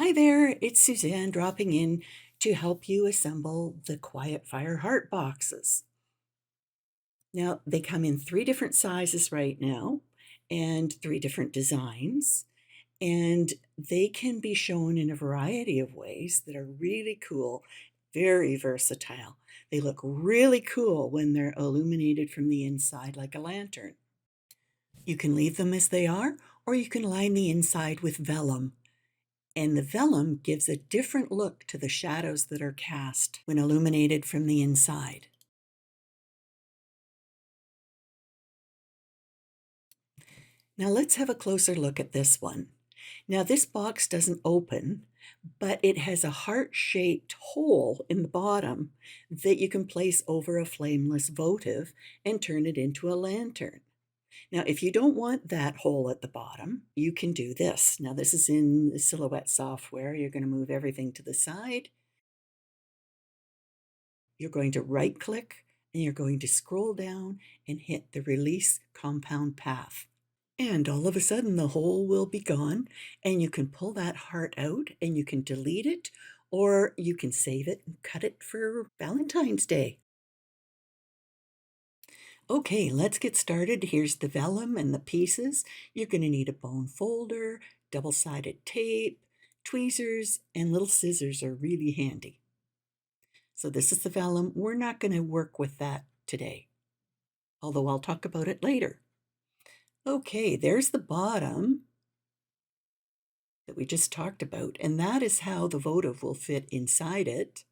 Hi there, it's Suzanne dropping in to help you assemble the Quietfire heart boxes. Now, they come in three different sizes right now and three different designs, and they can be shown in a variety of ways that are really cool, very versatile. They look really cool when they're illuminated from the inside like a lantern. You can leave them as they are, or you can line the inside with vellum. And the vellum gives a different look to the shadows that are cast when illuminated from the inside. Now let's have a closer look at this one. Now this box doesn't open, but it has a heart-shaped hole in the bottom that you can place over a flameless votive and turn it into a lantern. Now, if you don't want that hole at the bottom, you can do this. Now, this is in the Silhouette software. You're going to move everything to the side. You're going to right-click and you're going to scroll down and hit the Release Compound Path. And all of a sudden, the hole will be gone, and you can pull that heart out and you can delete it, or you can save it and cut it for Valentine's Day. Okay, let's get started. Here's the vellum and the pieces. You're going to need a bone folder, double-sided tape, tweezers, and little scissors are really handy. So this is the vellum. We're not going to work with that today, although I'll talk about it later. Okay, there's the bottom that we just talked about, and that is how the votive will fit inside it.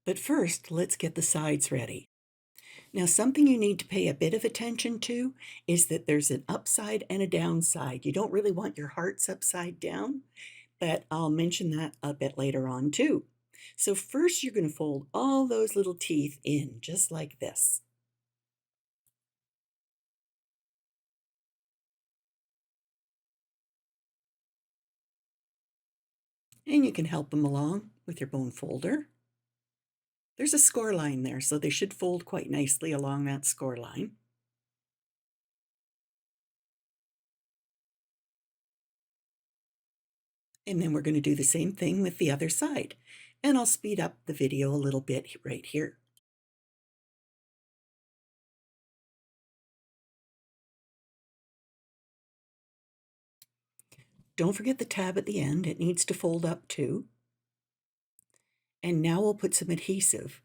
But first, let's get the sides ready. Now, something you need to pay a bit of attention to is that there's an upside and a downside. You don't really want your hearts upside down, but I'll mention that a bit later on too. So first, you're going to fold all those little teeth in, just like this. And you can help them along with your bone folder. There's a score line there, so they should fold quite nicely along that score line. And then we're going to do the same thing with the other side. And I'll speed up the video a little bit right here. Don't forget the tab at the end. It needs to fold up too. And now we'll put some adhesive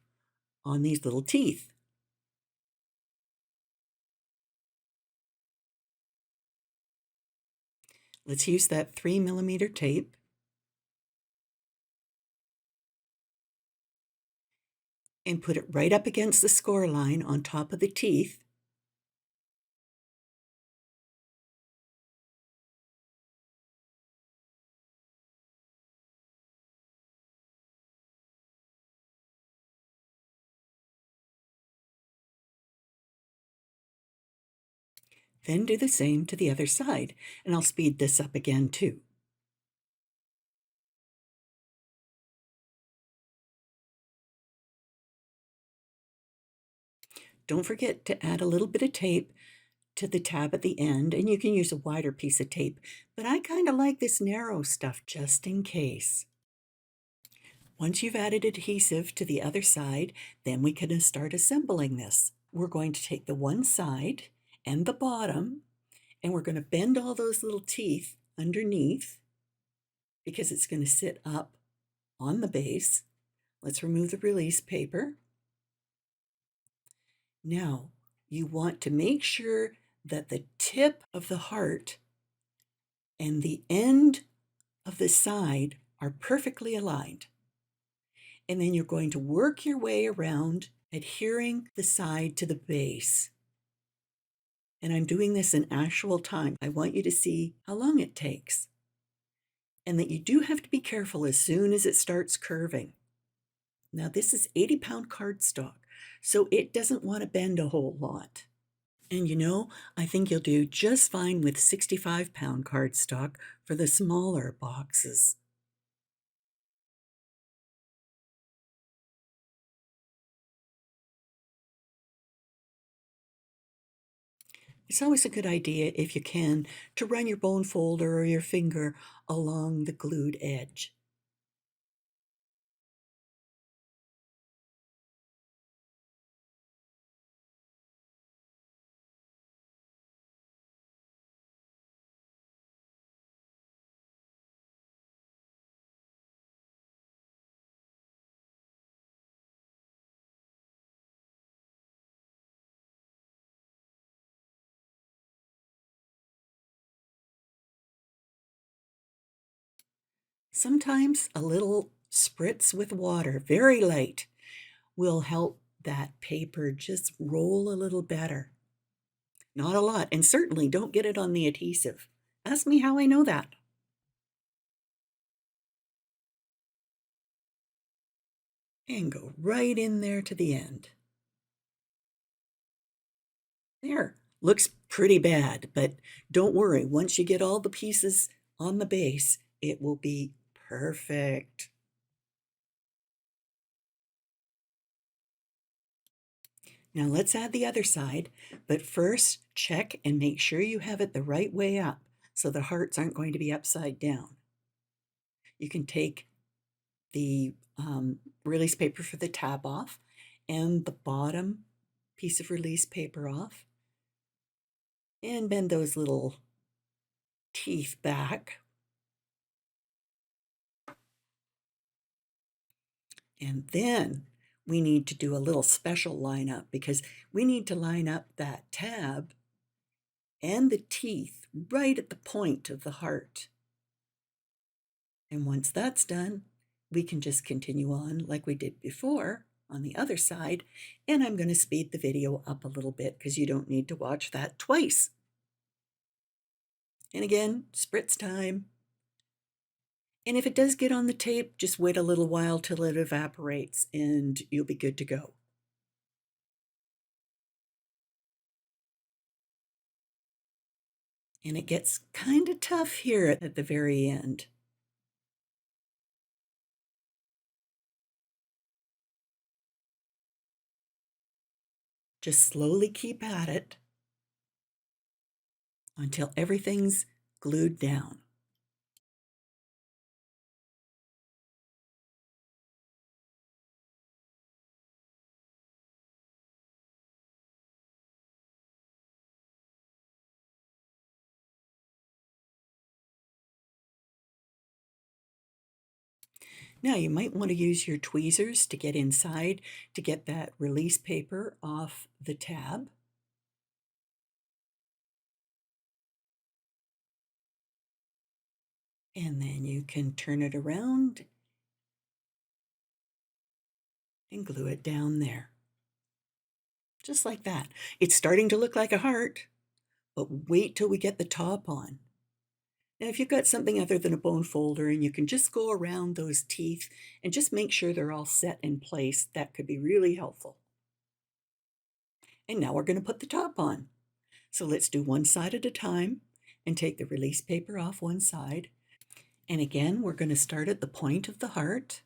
on these little teeth. Let's use that 3mm tape. And put it right up against the score line on top of the teeth. Then do the same to the other side, and I'll speed this up again too. Don't forget to add a little bit of tape to the tab at the end, and you can use a wider piece of tape, but I kind of like this narrow stuff just in case. Once you've added adhesive to the other side, then we can start assembling this. We're going to take the one side and the bottom, and we're going to bend all those little teeth underneath because it's going to sit up on the base. Let's remove the release paper. Now, you want to make sure that the tip of the heart and the end of the side are perfectly aligned. And then you're going to work your way around, adhering the side to the base. And I'm doing this in actual time. I want you to see how long it takes. And that you do have to be careful as soon as it starts curving. Now this is 80-pound cardstock, so it doesn't want to bend a whole lot. And you know, I think you'll do just fine with 65-pound cardstock for the smaller boxes. It's always a good idea, if you can, to run your bone folder or your finger along the glued edge. Sometimes a little spritz with water, very light, will help that paper just roll a little better. Not a lot, and certainly don't get it on the adhesive. Ask me how I know that. And go right in there to the end. There, looks pretty bad, but don't worry, once you get all the pieces on the base, it will be perfect. Now let's add the other side, but first check and make sure you have it the right way up so the hearts aren't going to be upside down. You can take the release paper for the tab off and the bottom piece of release paper off and bend those little teeth back. And then we need to do a little special lineup because we need to line up that tab and the teeth right at the point of the heart. And once that's done, we can just continue on like we did before on the other side. And I'm going to speed the video up a little bit because you don't need to watch that twice. And again, spritz time. And if it does get on the tape, just wait a little while till it evaporates and you'll be good to go. And it gets kind of tough here at the very end. Just slowly keep at it until everything's glued down. Now you might want to use your tweezers to get inside to get that release paper off the tab. And then you can turn it around and glue it down there. Just like that. It's starting to look like a heart, but wait till we get the top on. Now, if you've got something other than a bone folder and you can just go around those teeth and just make sure they're all set in place, that could be really helpful. And now we're going to put the top on. So let's do one side at a time and take the release paper off one side. And again, we're going to start at the point of the heart.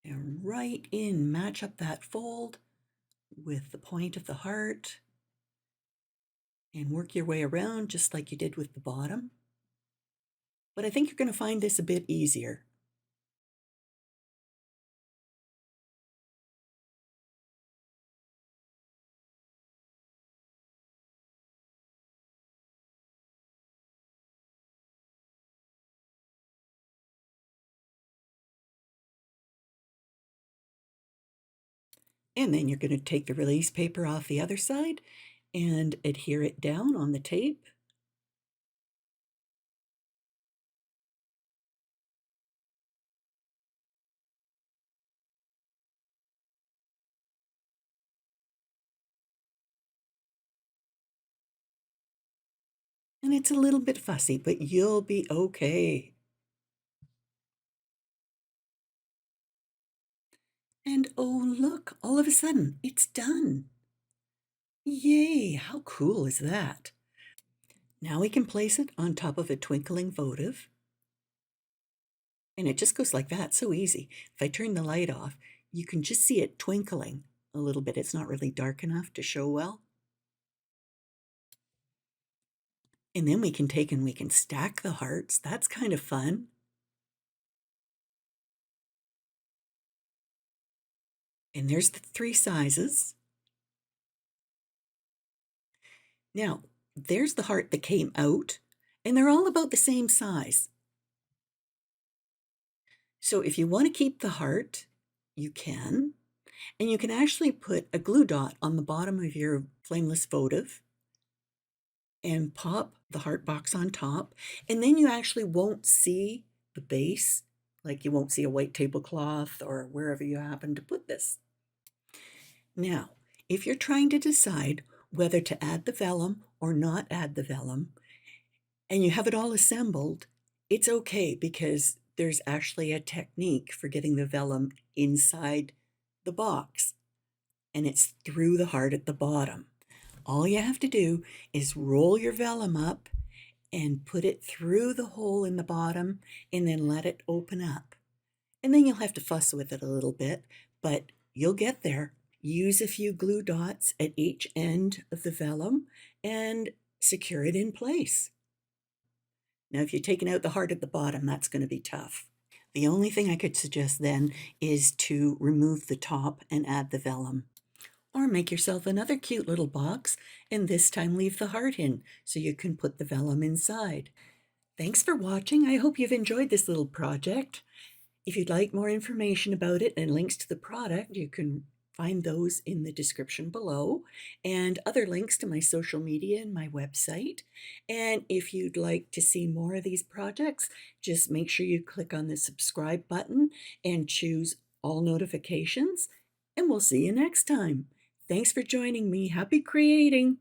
And right in, match up that fold with the point of the heart. And work your way around just like you did with the bottom. But I think you're going to find this a bit easier. And then you're going to take the release paper off the other side and adhere it down on the tape. And it's a little bit fussy, but you'll be okay. And oh, look, all of a sudden, it's done. Yay, how cool is that? Now we can place it on top of a twinkling votive. And it just goes like that, so easy. If I turn the light off, you can just see it twinkling a little bit. It's not really dark enough to show well. And then we can take and we can stack the hearts. That's kind of fun. And there's the 3 sizes. Now, there's the heart that came out, and they're all about the same size. So if you want to keep the heart, you can. And you can actually put a glue dot on the bottom of your flameless votive and pop the heart box on top, and then you actually won't see the base, like you won't see a white tablecloth or wherever you happen to put this. Now, if you're trying to decide whether to add the vellum or not add the vellum, and you have it all assembled, it's okay because there's actually a technique for getting the vellum inside the box, and it's through the heart at the bottom. All you have to do is roll your vellum up and put it through the hole in the bottom and then let it open up. And then you'll have to fuss with it a little bit, but you'll get there. Use a few glue dots at each end of the vellum and secure it in place. Now, if you're taking out the heart at the bottom, that's going to be tough. The only thing I could suggest then is to remove the top and add the vellum. Or make yourself another cute little box and this time leave the heart in so you can put the vellum inside. Thanks for watching. I hope you've enjoyed this little project. If you'd like more information about it and links to the product, you can find those in the description below, and other links to my social media and my website. And if you'd like to see more of these projects, just make sure you click on the subscribe button and choose all notifications, and we'll see you next time. Thanks for joining me. Happy creating!